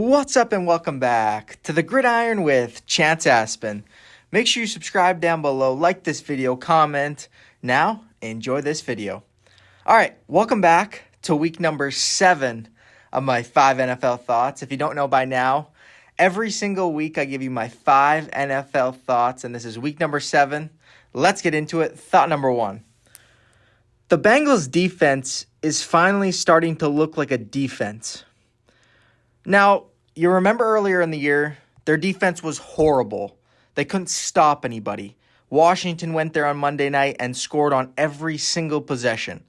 What's up and welcome back to the Gridiron with Chance Aspen. Make sure you subscribe down below, like this video, comment. Now, enjoy this video. All right, welcome back to week number 7 of my 5 NFL thoughts. If you don't know by now, every single week I give you my 5 NFL thoughts, and this is week number 7. Let's get into it. Thought number 1. The Bengals defense is finally starting to look like a defense. Now, you remember earlier in the year, their defense was horrible. They couldn't stop anybody. Washington went there on Monday night and scored on every single possession.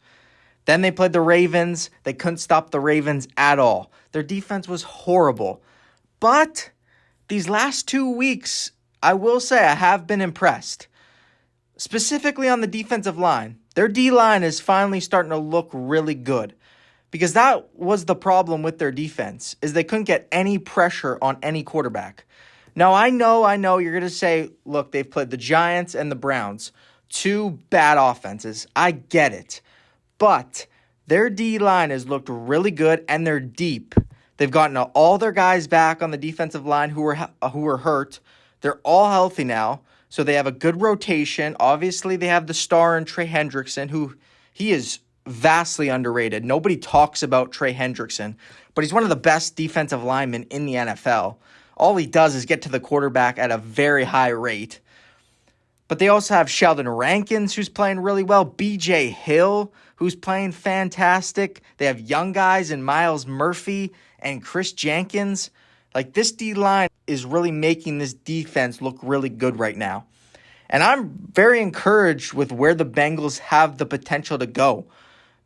Then they played the Ravens. They couldn't stop the Ravens at all. Their defense was horrible. But these last 2 weeks, I will say I have been impressed. Specifically on the defensive line. Their D-line is finally starting to look really good. Because that was the problem with their defense, is they couldn't get any pressure on any quarterback. Now, I know you're going to say, look, they've played the Giants and the Browns. 2 bad offenses. I get it. But their D-line has looked really good, and they're deep. They've gotten all their guys back on the defensive line who were hurt. They're all healthy now, so they have a good rotation. Obviously, they have the star in Trey Hendrickson, who he is vastly underrated. Nobody talks about Trey Hendrickson, but he's one of the best defensive linemen in the NFL. All he does is get to the quarterback at a very high rate. But they also have Sheldon Rankins, who's playing really well. B.J. Hill, who's playing fantastic. They have young guys in Myles Murphy and Chris Jenkins. Like, this D-line is really making this defense look really good right now. And I'm very encouraged with where the Bengals have the potential to go.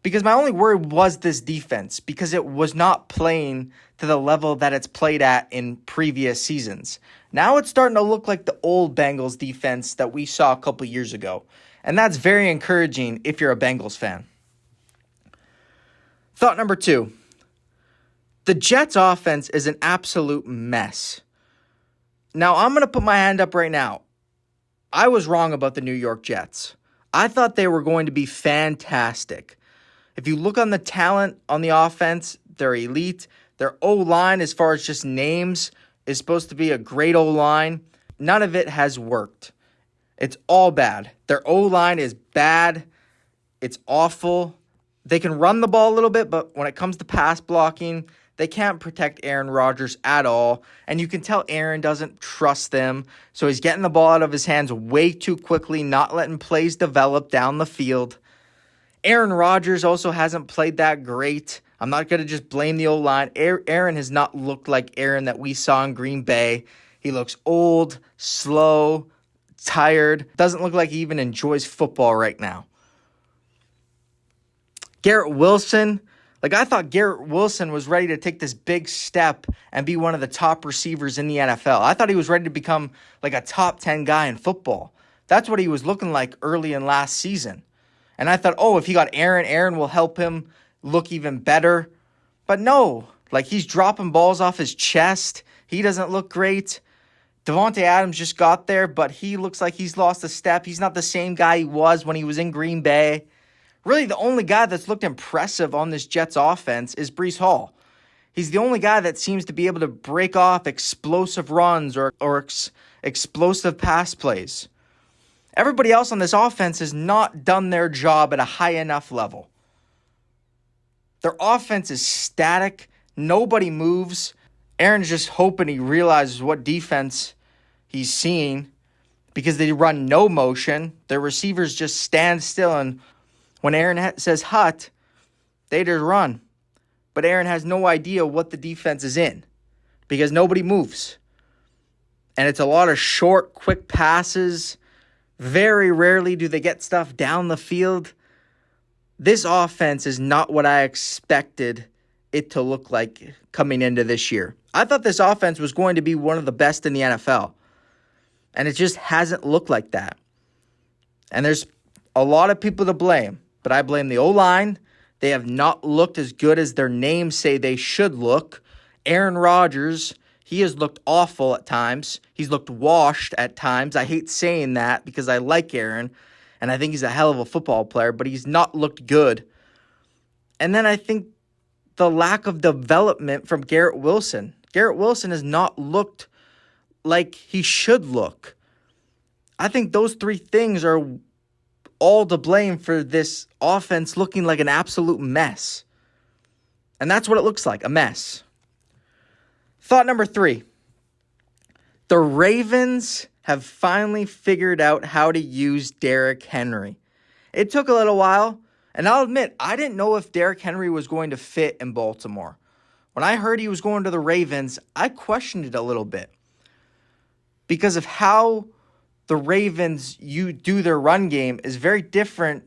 Because my only worry was this defense, because it was not playing to the level that it's played at in previous seasons. Now it's starting to look like the old Bengals defense that we saw a couple years ago. And that's very encouraging if you're a Bengals fan. Thought number 2. The Jets offense is an absolute mess. Now I'm going to put my hand up right now. I was wrong about the New York Jets. I thought they were going to be fantastic. If you look on the talent on the offense, they're elite. Their O-line, as far as just names, is supposed to be a great O-line. None of it has worked. It's all bad. Their O-line is bad. It's awful. They can run the ball a little bit, but when it comes to pass blocking, they can't protect Aaron Rodgers at all. And you can tell Aaron doesn't trust them. So he's getting the ball out of his hands way too quickly, not letting plays develop down the field. Aaron Rodgers also hasn't played that great. I'm not going to just blame the O-line. Aaron has not looked like Aaron that we saw in Green Bay. He looks old, slow, tired. Doesn't look like he even enjoys football right now. Garrett Wilson. I thought Garrett Wilson was ready to take this big step and be one of the top receivers in the NFL. I thought he was ready to become like a top 10 guy in football. That's what he was looking like early in last season. And I thought, if he got Aaron will help him look even better. But no, he's dropping balls off his chest. He doesn't look great. Devontae Adams just got there, but he looks like he's lost a step. He's not the same guy he was when he was in Green Bay. Really, the only guy that's looked impressive on this Jets offense is Breece Hall. He's the only guy that seems to be able to break off explosive runs or explosive pass plays. Everybody else on this offense has not done their job at a high enough level. Their offense is static. Nobody moves. Aaron's just hoping he realizes what defense he's seeing because they run no motion. Their receivers just stand still, and when Aaron says hut, they just run. But Aaron has no idea what the defense is in because nobody moves. And it's a lot of short, quick passes. Very rarely do they get stuff down the field. This offense is not what I expected it to look like coming into this year. I thought this offense was going to be one of the best in the NFL. And it just hasn't looked like that. And there's a lot of people to blame. But I blame the O-line. They have not looked as good as their names say they should look. Aaron Rodgers, he has looked awful at times. He's looked washed at times. I hate saying that because I like Aaron, and I think he's a hell of a football player, but he's not looked good. And then I think the lack of development from Garrett Wilson. Garrett Wilson has not looked like he should look. I think those three things are all to blame for this offense looking like an absolute mess. And that's what it looks like, a mess. Thought number 3. The Ravens have finally figured out how to use Derrick Henry. It took a little while, and I'll admit, I didn't know if Derrick Henry was going to fit in Baltimore. When I heard he was going to the Ravens, I questioned it a little bit because of how the Ravens do their run game is very different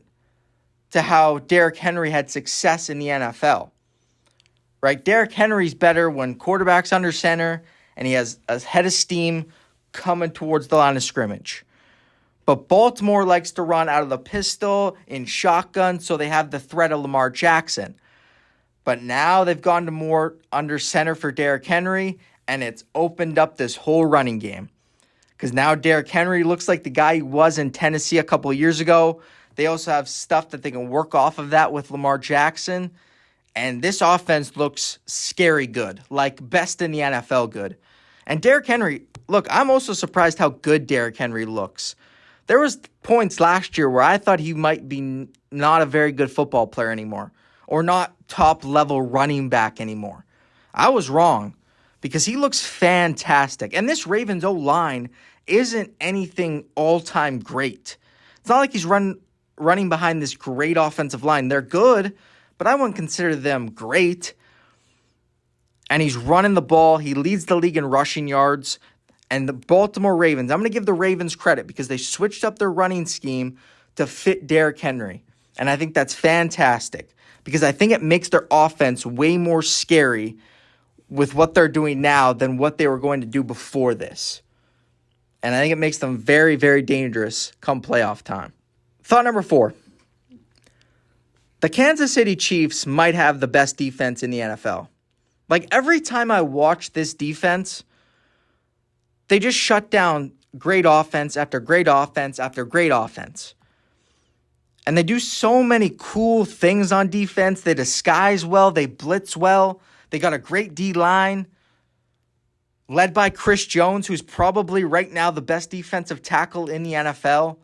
to how Derrick Henry had success in the NFL. Right? Derrick Henry's better when quarterback's under center and he has a head of steam coming towards the line of scrimmage. But Baltimore likes to run out of the pistol in shotgun, so they have the threat of Lamar Jackson. But now they've gone to more under center for Derrick Henry, and it's opened up this whole running game. Because now Derrick Henry looks like the guy he was in Tennessee a couple of years ago. They also have stuff that they can work off of that with Lamar Jackson. And this offense looks scary good, like best in the NFL good. And Derrick Henry, look, I'm also surprised how good Derrick Henry looks. There was points last year where I thought he might be not a very good football player anymore, or not top-level running back anymore. I was wrong, because he looks fantastic. And this Ravens O-line isn't anything all-time great. It's not like he's running behind this great offensive line. They're good, but I wouldn't consider them great. And he's running the ball. He leads the league in rushing yards. And the Baltimore Ravens, I'm going to give the Ravens credit because they switched up their running scheme to fit Derrick Henry. And I think that's fantastic because I think it makes their offense way more scary with what they're doing now than what they were going to do before this. And I think it makes them very, very dangerous come playoff time. Thought number 4. The Kansas City Chiefs might have the best defense in the NFL. Like, every time I watch this defense, they just shut down great offense after great offense after great offense. And they do so many cool things on defense. They disguise well. They blitz well. They got a great D-line led by Chris Jones, who's probably right now the best defensive tackle in the NFL.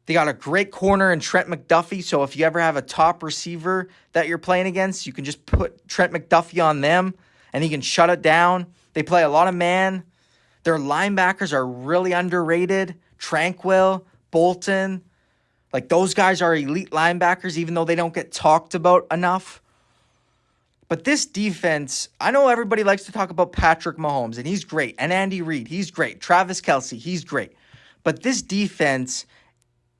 They got a great corner in Trent McDuffie, so if you ever have a top receiver that you're playing against, you can just put Trent McDuffie on them, and he can shut it down. They play a lot of man. Their linebackers are really underrated. Tranquil, Bolton. Like, those guys are elite linebackers, even though they don't get talked about enough. But this defense, I know everybody likes to talk about Patrick Mahomes, and he's great. And Andy Reid, he's great. Travis Kelce, he's great. But this defense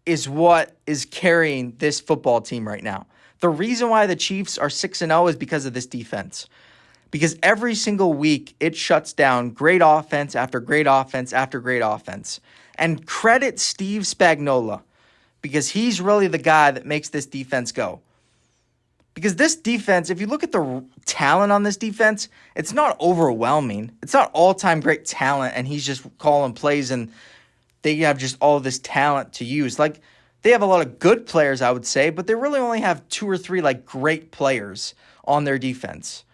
is what is carrying this football team right now. The reason why the Chiefs are 6-0 is because of this defense. Because every single week, it shuts down great offense after great offense after great offense. And credit Steve Spagnuolo, because he's really the guy that makes this defense go. Because this defense, if you look at the talent on this defense, it's not overwhelming. It's not all-time great talent, and he's just calling plays, and they have just all this talent to use. Like, they have a lot of good players, I would say, but they really only have 2 or 3, like, great players on their defense.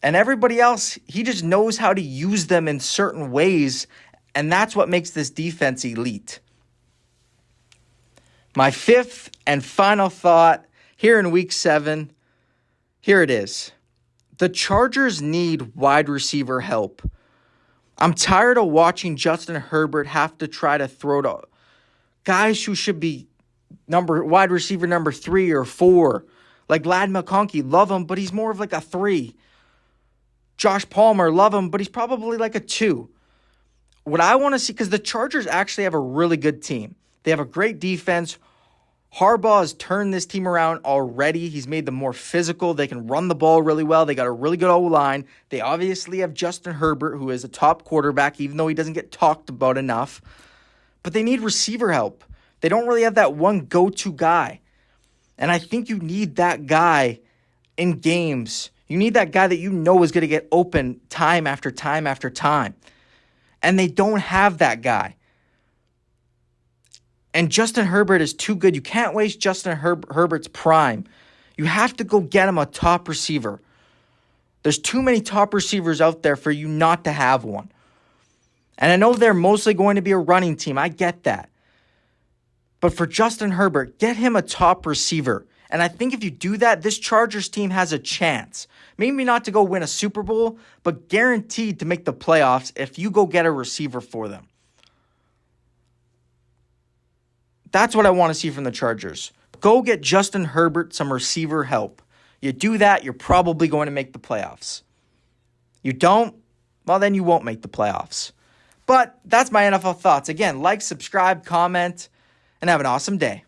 And everybody else, he just knows how to use them in certain ways, and that's what makes this defense elite. My 5th and final thought here in Week 7, here it is. The Chargers need wide receiver help. I'm tired of watching Justin Herbert have to try to throw to guys who should be wide receiver number 3 or 4. Like Ladd McConkey, love him, but he's more of like a 3. Josh Palmer, love him, but he's probably like a 2. What I want to see, because the Chargers actually have a really good team. They have a great defense. Harbaugh has turned this team around already. He's made them more physical. They can run the ball really well. They got a really good O-line. They obviously have Justin Herbert, who is a top quarterback, even though he doesn't get talked about enough. But they need receiver help. They don't really have that one go-to guy. And I think you need that guy in games. You need that guy that you know is going to get open time after time after time. And they don't have that guy. And Justin Herbert is too good. You can't waste Justin Herbert's prime. You have to go get him a top receiver. There's too many top receivers out there for you not to have one. And I know they're mostly going to be a running team. I get that. But for Justin Herbert, get him a top receiver. And I think if you do that, this Chargers team has a chance. Maybe not to go win a Super Bowl, but guaranteed to make the playoffs if you go get a receiver for them. That's what I want to see from the Chargers. Go get Justin Herbert some receiver help. You do that, you're probably going to make the playoffs. You don't? Well, then you won't make the playoffs. But that's my NFL thoughts. Again, like, subscribe, comment, and have an awesome day.